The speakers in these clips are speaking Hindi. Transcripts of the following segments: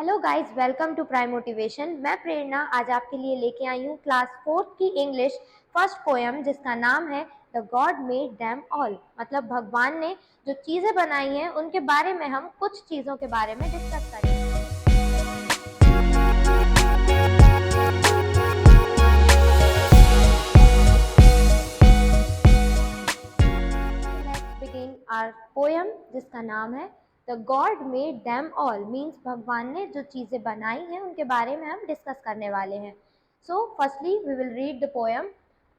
Hello guys, welcome to Prime Motivation. मैं प्रेरणा आज आपके लिए लेके आई हूँ क्लास 4 की इंग्लिश फर्स्ट पोएम जिसका नाम है the God made them all. मतलब भगवान ने जो चीज़ें बनाई हैं उनके बारे में हम कुछ चीज़ों के बारे में डिस्कस करेंगे। लेट्स बिगिन आवर पोएम जिसका नाम है the God made them all. Means भगवान ने जो चीज़ें बनाई हैं उनके बारे में हम डिस्कस करने वाले हैं। So firstly we will read the poem.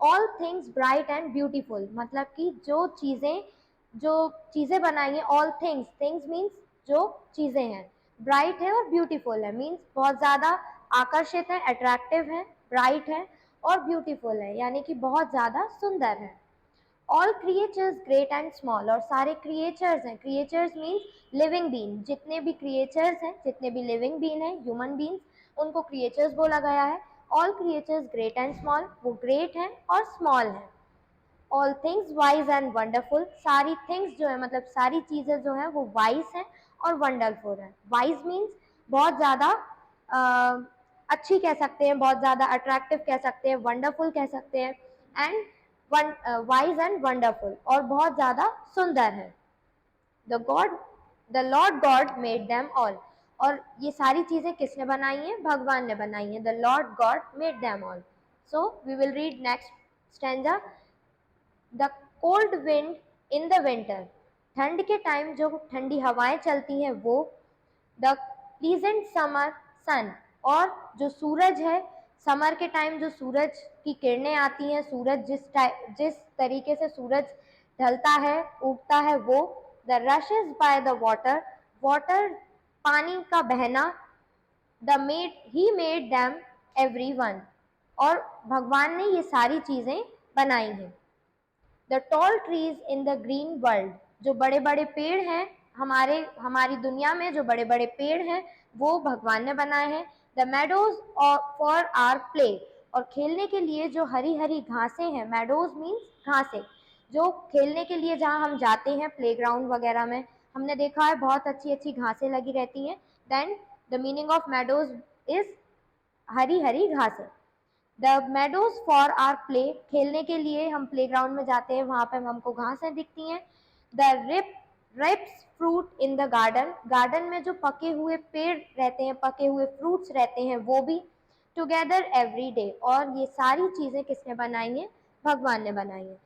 All things bright and beautiful, मतलब कि जो चीज़ें बनाई हैं, ऑल थिंग्स, थिंग्स मीन्स जो चीज़ें हैं, ब्राइट है और ब्यूटीफुल है। मीन्स बहुत ज़्यादा आकर्षित है, अट्रैक्टिव है, ब्राइट है और ब्यूटीफुल है, यानी कि बहुत ज़्यादा सुंदर है। All creatures great and small, और सारे क्रिएचर्स हैं, क्रिएचर्स मीन्स लिविंग बीन, जितने भी क्रिएचर्स हैं, जितने भी लिविंग बीन हैं, ह्यूमन बीन्स, उनको क्रिएचर्स बोला गया है। All creatures great and small, वो ग्रेट हैं और स्मॉल हैं। All things wise and wonderful, सारी थिंग्स जो है मतलब सारी चीज़ें जो हैं वो वाइज हैं और वंडरफुल हैं। वाइज मीन्स बहुत ज़्यादा अच्छी कह सकते हैं, बहुत ज़्यादा अट्रैक्टिव कह सकते हैं, वंडरफुल कह सकते हैं, एंड वाइज एंड वंडरफुल, और बहुत ज़्यादा सुंदर है। The Lord God made them all, और ये सारी चीज़ें किसने बनाई हैं? भगवान ने बनाई हैं। The Lord God made them all. So we will read next stanza. The cold wind in the winter, ठंड के टाइम जो ठंडी हवाएं चलती हैं वो। द प्लीजेंट समर सन, और जो सूरज है, समर के टाइम जो सूरज की किरणें आती हैं, सूरज जिस तरीके से सूरज ढलता है, उगता है, वो। The rushes by the water, water पानी का बहना। He made them every one, और भगवान ने ये सारी चीज़ें बनाई हैं। The tall trees in the green world, जो बड़े बड़े पेड़ हैं हमारी दुनिया में, जो बड़े बड़े पेड़ हैं वो भगवान ने बनाए हैं। The meadows for our play, और खेलने के लिए जो हरी हरी घासें हैं, मेडोज मीन्स घासें, जो खेलने के लिए जहाँ हम जाते हैं प्लेग्राउंड वगैरह में, हमने देखा है बहुत अच्छी अच्छी घासें लगी रहती हैं। Then the meaning of meadows is हरी हरी घासें। The meadows for our play, खेलने के लिए हम प्लेग्राउंड में जाते हैं, वहाँ पे हमको घासें दिखती हैं। The ripe fruit in the garden, garden में जो पके हुए पेड़ रहते हैं, पके हुए फ्रूट्स रहते हैं, वो भी। टुगेदर एवरी डे, और ये सारी चीज़ें किसने बनाई हैं? भगवान ने बनाई हैं।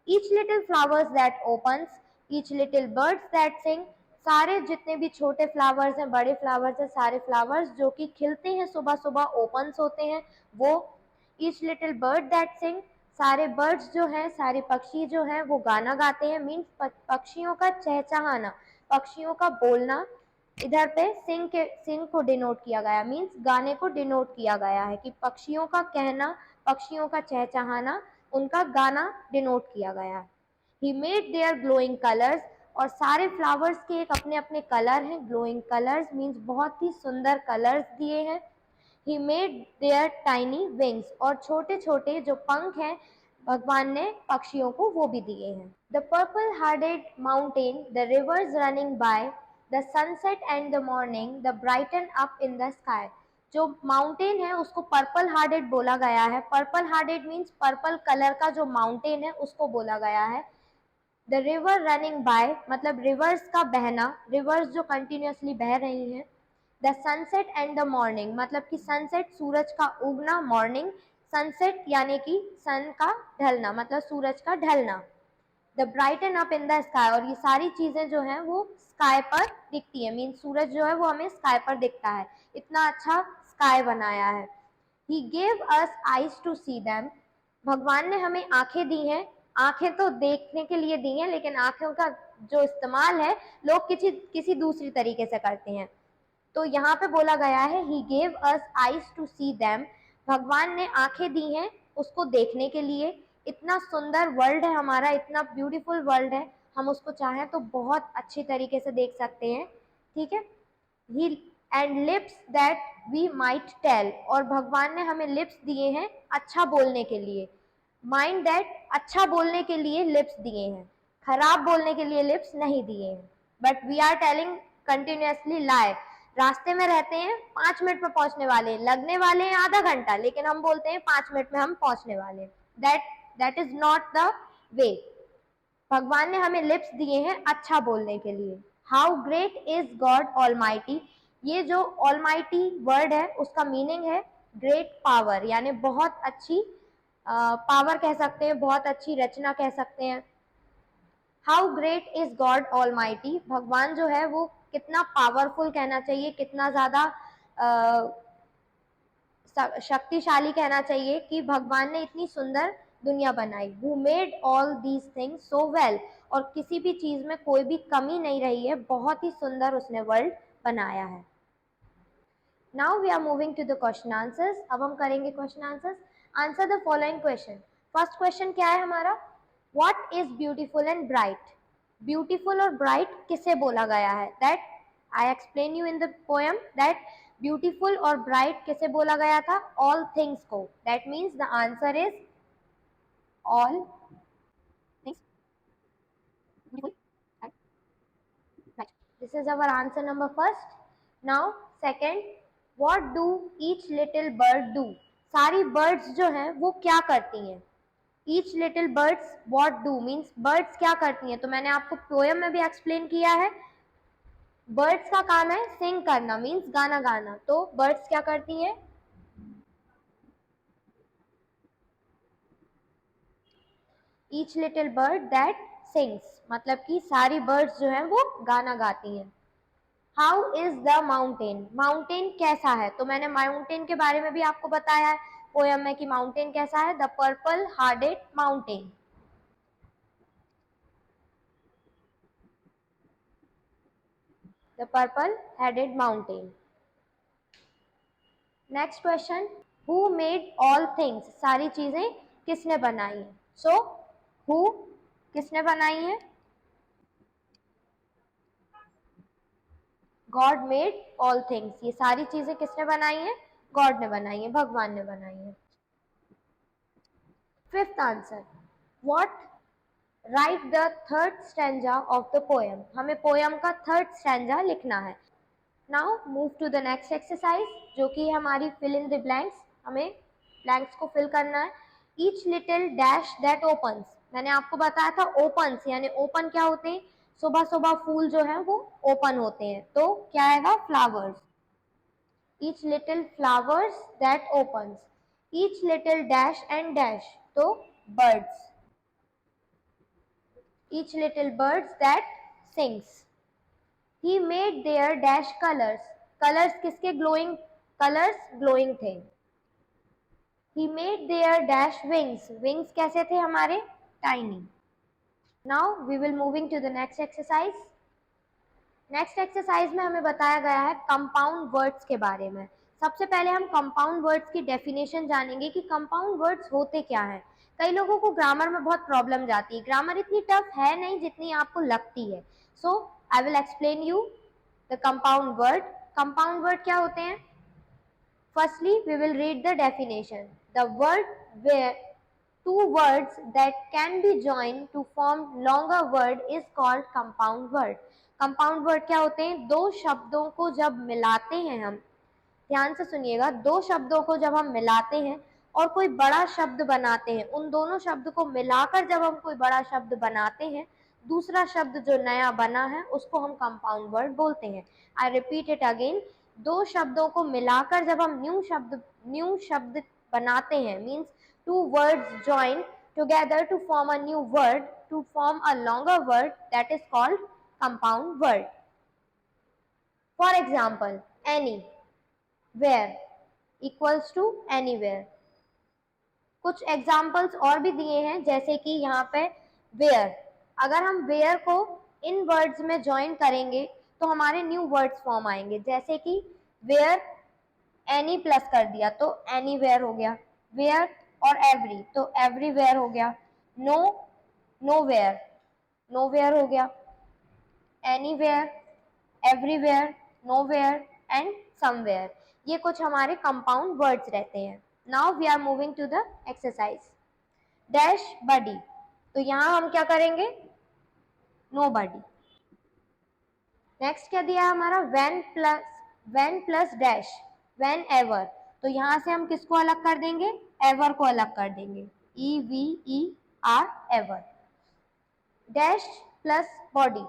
Each little flowers that opens, each little birds that सिंग, सारे जितने भी छोटे फ्लावर्स हैं, बड़े फ्लावर्स हैं, सारे फ्लावर्स जो कि खिलते हैं सुबह सुबह, ओपन्स होते हैं वो। ईच लिटिल बर्ड दैट सिंग, सारे बर्ड्स जो हैं, सारे पक्षी जो हैं वो गाना गाते हैं। मीन्स पक्षियों का चहचहाना, पक्षियों का बोलना। इधर पे सिंग को डिनोट किया गया, मीन्स गाने को डिनोट किया गया है कि पक्षियों का कहना, पक्षियों का चहचहाना, उनका गाना डिनोट किया गया है। He made their glowing colours, और सारे फ्लावर्स के एक अपने अपने कलर हैं। ग्लोइंग कलर्स मीन्स बहुत ही सुंदर कलर्स दिए हैं। ही मेड देयर टाइनी विंग्स, और छोटे छोटे जो पंख हैं भगवान ने पक्षियों को वो भी दिए हैं। The purple hearted mountain, the reverse running by, the sunset and the morning, the brighten up in the sky, जो माउंटेन है उसको पर्पल हार्टेड बोला गया है। Purple hearted means purple colour का जो माउंटेन है उसको बोला गया है। द रिवर रनिंग बाय, मतलब रिवर्स का बहना, रिवर्स जो कंटिन्यूसली बह रही हैं। The sunset and the morning, मतलब कि सनसेट सूरज का उगना, मॉर्निंग सनसेट यानी कि सन का ढलना, मतलब सूरज का ढलना। The brighten up in the sky, और ये सारी चीज़ें जो हैं वो स्काई पर दिखती हैं। मीन सूरज जो है वो हमें स्काई पर दिखता है। इतना अच्छा स्काई बनाया है। He gave us eyes to see them, भगवान ने हमें आंखें दी हैं। आंखें तो देखने के लिए दी हैं, लेकिन आंखों का जो इस्तेमाल है लोग किसी किसी दूसरी तरीके से करते हैं। तो यहाँ पे बोला गया है he gave us eyes to see them, भगवान ने आंखें दी हैं उसको देखने के लिए। इतना सुंदर वर्ल्ड है हमारा, इतना ब्यूटीफुल वर्ल्ड है, हम उसको चाहें तो बहुत अच्छी तरीके से देख सकते हैं। ठीक है। He and lips that we might tell, और भगवान ने हमें लिप्स दिए हैं अच्छा बोलने के लिए। माइंड दैट, अच्छा बोलने के लिए लिप्स दिए हैं, खराब बोलने के लिए लिप्स नहीं दिए हैं। But we are telling continuously lie, रास्ते में रहते हैं, 5 मिनट में पहुंचने वाले, लगने वाले हैं आधा घंटा, लेकिन हम बोलते हैं 5 मिनट में हम पहुंचने वाले। That is not the way. भगवान ने हमें लिप्स दिए हैं अच्छा बोलने के लिए। How great is God almighty, ये जो ऑलमाइटी वर्ड है उसका मीनिंग है ग्रेट पावर, यानी बहुत अच्छी पावर कह सकते हैं, बहुत अच्छी रचना कह सकते हैं। How great is God almighty, भगवान जो है वो कितना पावरफुल कहना चाहिए, कितना ज्यादा शक्तिशाली कहना चाहिए कि भगवान ने इतनी सुंदर दुनिया बनाई। Who made all these things so well, और किसी भी चीज में कोई भी कमी नहीं रही है, बहुत ही सुंदर उसने वर्ल्ड बनाया है। Now we are moving to the question answers. अब हम करेंगे question answers. Answer the following question. First question क्या है हमारा, what is beautiful and bright. Beautiful और ब्राइट किसे बोला गया है, that I explain you in the poem that beautiful और ब्राइट किसे बोला गया था, ऑल थिंग्स को। That means the answer is all things beautiful and bright. This is our answer number first. Now second, what do each little bird do, सारी बर्ड्स जो हैं वो क्या करती हैं। Each little birds what do means birds क्या करती हैं, तो मैंने आपको पोएम में भी एक्सप्लेन किया है। बर्ड्स का काम है सिंग करना, मीन्स गाना गाना, तो बर्ड्स क्या करती हैं, each little bird that sings, मतलब कि सारी बर्ड्स जो हैं वो गाना गाती हैं। How is the mountain, mountain कैसा है, तो मैंने माउंटेन के बारे में भी आपको बताया है पोयम में कि माउंटेन कैसा है, the purple headed mountain. The purple headed mountain. Next question, who made all things, सारी चीजें किसने बनाई है। सो हु किसने बनाई है, गॉड मेड ऑल थिंग्स, ये सारी चीजें किसने बनाई है, गॉड ने बनाई है, भगवान ने बनाई है। Fifth answer, what write the third stanza of the poem, हमें पोएम का थर्ड स्टैंजा लिखना है। Now move to the next exercise, जो कि हमारी फिल इन द ब्लैंक्स, हमें ब्लैंक्स को फिल करना है। Each little dash that opens, मैंने आपको बताया था ओपन्स यानी ओपन क्या होते हैं, सुबह सुबह फूल जो है वो ओपन होते हैं, तो क्या आएगा, flowers. each little flowers that opens, each little dash and dash, तो birds, each little birds that sings, he made their dash colors, colors किसके, glowing, colors glowing थे, he made their dash wings, wings कैसे थे हमारे, tiny। now we will moving to the next exercise। Next exercise में हमें बताया गया है कंपाउंड वर्ड्स के बारे में। सबसे पहले हम कंपाउंड वर्ड्स की डेफिनेशन जानेंगे कि कंपाउंड वर्ड्स होते क्या हैं। कई लोगों को ग्रामर में बहुत प्रॉब्लम जाती है, ग्रामर इतनी टफ है नहीं जितनी आपको लगती है। So I will explain you the compound word. Compound word क्या होते हैं, firstly we will read the definition. The word where two words that can be joined to form longer word is called compound word। compound word क्या होते हैं, दो शब्दों को जब मिलाते हैं हम, ध्यान से सुनिएगा, दो शब्दों को जब हम मिलाते हैं और कोई बड़ा शब्द बनाते हैं, उन दोनों शब्द को मिलाकर जब हम कोई बड़ा शब्द बनाते हैं, दूसरा शब्द जो नया बना है उसको हम कंपाउंड वर्ड बोलते हैं। आई रिपीट इट अगेन, दो शब्दों को मिलाकर जब हम न्यू शब्द बनाते हैं, means two words join together to form a new word, to form a longer word, that is called compound word। For example, any, where equals to anywhere। कुछ एग्जाम्पल्स और भी दिए हैं, जैसे कि यहाँ पे वेयर, अगर हम वेयर को इन वर्ड्स में ज्वाइन करेंगे तो हमारे न्यू वर्ड्स फॉर्म आएंगे, जैसे कि वेयर एनी प्लस कर दिया तो एनीवेयर हो गया, वेयर और एवरी तो एवरीवेयर हो गया, नो नोवेयर नोवेयर हो गया, anywhere everywhere nowhere and somewhere. ये कुछ हमारे कंपाउंड वर्ड्स रहते हैं। Now we are moving to the exercise. Dash body, तो यहाँ हम क्या करेंगे, नो बडी। नेक्स्ट क्या दिया हमारा, when plus when plus dash, when ever, तो यहां से हम किसको अलग कर देंगे, एवर को अलग कर देंगे, EVER, ever. Dash plus body,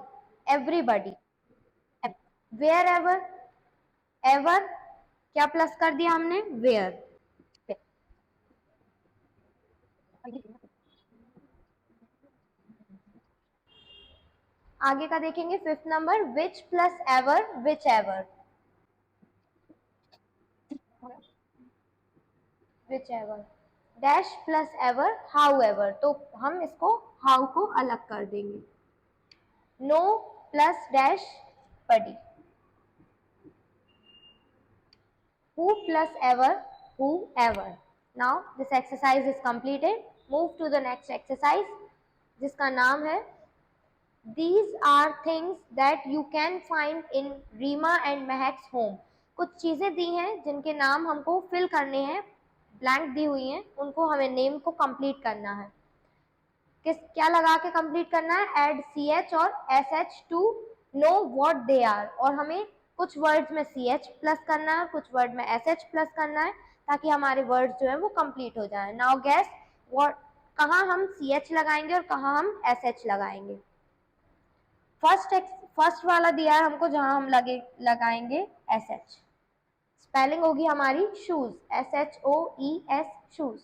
everybody, where ever, ever क्या प्लस कर दिया हमने, वेयर। आगे का देखेंगे, fifth number, which plus ever, which ever, which ever. Dash plus ever, how ever, तो हम इसको हाउ को अलग कर देंगे। No plus dash, body, who plus ever, whoever। Now this exercise is completed. Move to the next exercise जिसका नाम है These are things that you can find in Rima and Mehak's home। कुछ चीजें दी हैं जिनके नाम हमको फिल करने हैं, ब्लैंक दी हुई हैं, उनको हमें नेम को कंप्लीट करना है। किस क्या लगा के कंप्लीट करना है, एड CH और SH to know what they are, और हमें कुछ वर्ड्स में CH प्लस करना है, कुछ वर्ड में SH प्लस करना है, ताकि हमारे वर्ड्स जो है वो कंप्लीट हो जाए। नाउ गेस व्हाट, कहाँ हम CH लगाएंगे और कहाँ हम SH लगाएंगे। फर्स्ट वाला दिया है हमको जहां हम लगाएंगे SH। स्पेलिंग होगी हमारी शूज, SHOES, शूज।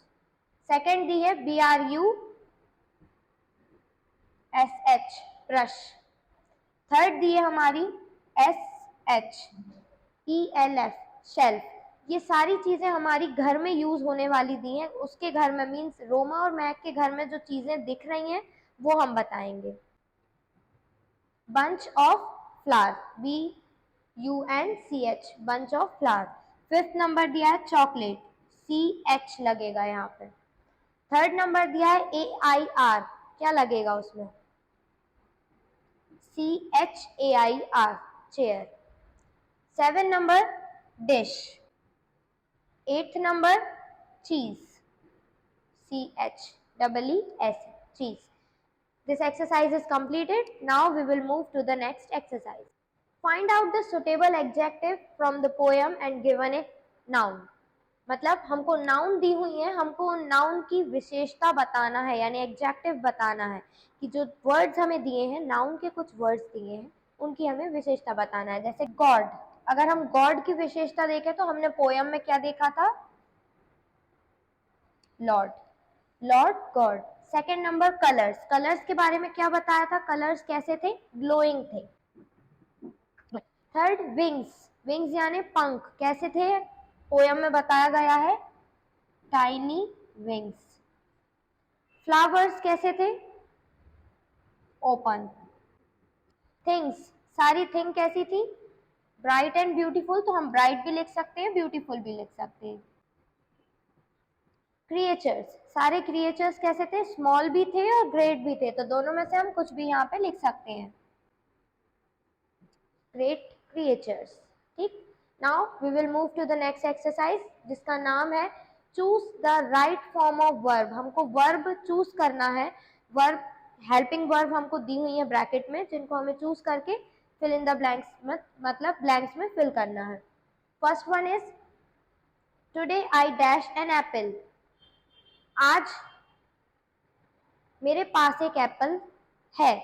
सेकेंड दी है BRUSH, ब्रश। थर्ड दी है हमारी SHELF, शेल्फ। ये सारी चीजें हमारी घर में यूज होने वाली दी हैं, उसके घर में मीन्स रोमा और महक के घर में जो चीजें दिख रही हैं वो हम बताएंगे। Bunch of flower, BUNCH, bunch of flower. Fifth number दिया है चॉकलेट, CH लगेगा यहाँ पे। थर्ड नंबर दिया है AIR, क्या लगेगा उसमें, CHAIR, chair. Seven number dish. Eighth number चीज, CHEES, cheese। This exercise is completed. Now we will move to the next exercise. Find out the suitable adjective from the poem and given it noun। मतलब हमको नाउन दी हुई है, हमको उन नाउन की विशेषता बताना है, यानी एग्जेक्टिव बताना है कि जो वर्ड्स हमें दिए हैं, नाउन के कुछ वर्ड्स दिए हैं, उनकी हमें विशेषता बताना है। जैसे गॉड, अगर हम गॉड की विशेषता देखें तो हमने पोयम में क्या देखा था, Lord, Lord God. Second number colours, colours के बारे में क्या बताया था, कलर्स कैसे थे, ग्लोइंग थे। थर्ड विंग्स, विंग्स यानी पंख, कैसे थे, पोयम में बताया गया है, टाइनी विंग्स। फ्लावर्स कैसे थे, ओपन। थिंग्स, सारी थिंग कैसी थी, ब्राइट एंड ब्यूटीफुल, तो हम ब्राइट भी लिख सकते हैं, ब्यूटीफुल भी लिख सकते हैं। क्रिएचर्स, सारे क्रिएचर्स कैसे थे, स्मॉल भी थे और ग्रेट भी थे, तो दोनों में से हम कुछ भी यहाँ पे लिख सकते हैं, ग्रेट क्रिएचर्स। ठीक, now we will move to the next exercise जिसका नाम है choose the right form of verb. हमको वर्ब चूज करना है, वर्ब हेल्पिंग वर्ब हमको दी हुई है ब्रैकेट में, जिनको हमें चूज करके फिल इन द ब्लैंक्स में, मतलब ब्लैंक्स में फिल करना है। First one is today I dash an apple, आज मेरे पास एक एप्पल है।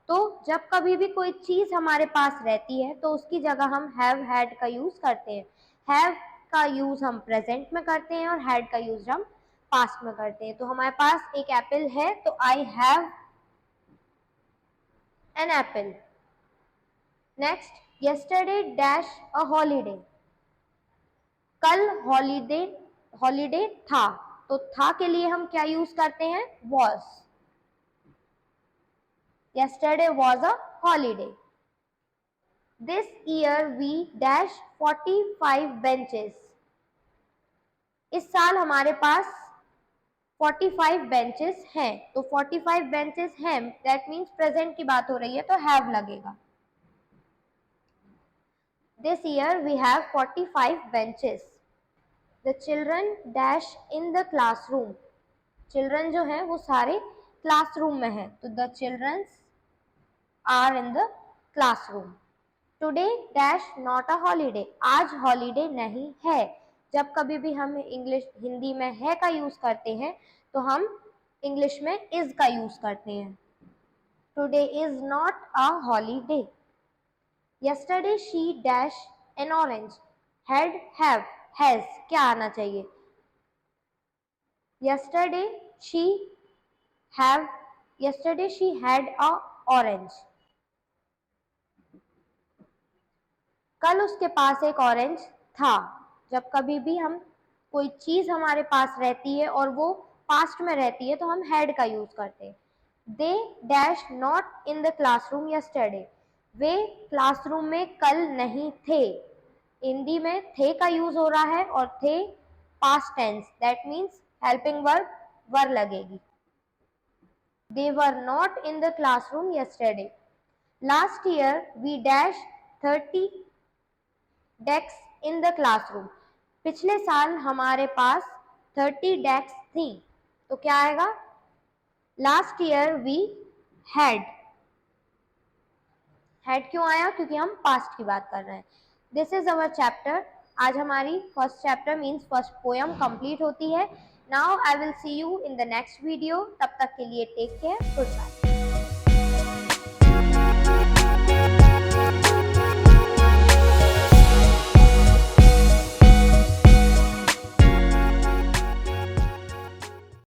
तो जब कभी भी कोई चीज हमारे पास रहती है तो उसकी जगह हम हैव हैड का यूज करते हैं। हैव का यूज हम प्रेजेंट में करते हैं और हैड का यूज हम पास्ट में करते हैं। तो हमारे पास एक एप्पल है तो I have an apple. Next, yesterday dash a holiday, कल हॉलीडे, हॉलीडे था, तो था के लिए हम क्या यूज करते हैं, was. Yesterday was a holiday. This year we dash 45 benches. इस साल हमारे पास 45 benches हैं, तो 45 benches हैं, that means present की बात हो रही है तो have लगेगा। This year we have 45 benches. The children dash in the classroom. Children जो हैं वो सारे classroom में हैं, तो the children are in the classroom. Today dash not a holiday, आज हॉलीडे नहीं है। जब कभी भी हम इंग्लिश हिंदी में है का यूज करते हैं तो हम इंग्लिश में इज का यूज करते हैं। Today is not a holiday. Yesterday she dash N orange, had have has क्या आना चाहिए? Yesterday she have yesterday she had a orange, कल उसके पास एक ऑरेंज था। जब कभी भी हम कोई चीज हमारे पास रहती है और वो पास्ट में रहती है तो हम हैड का यूज करते हैं। They dash not in the classroom yesterday, way classroom में कल नहीं थे। हिंदी में थे का यूज हो रहा है और थे past tense, that means helping verb were लगेगी। They were not in the classroom yesterday. Last year we dash 30 desk in the classroom, पिछले साल हमारे पास 30 डेस्क थी। तो क्या आएगा? Last year we had. Had क्यों आया? क्योंकि हम पास्ट की बात कर रहे हैं। This is our chapter. आज हमारी first chapter means first poem complete होती है। Now I will see you in the next video. तब तक के लिए टेक केयर, गुड बाय।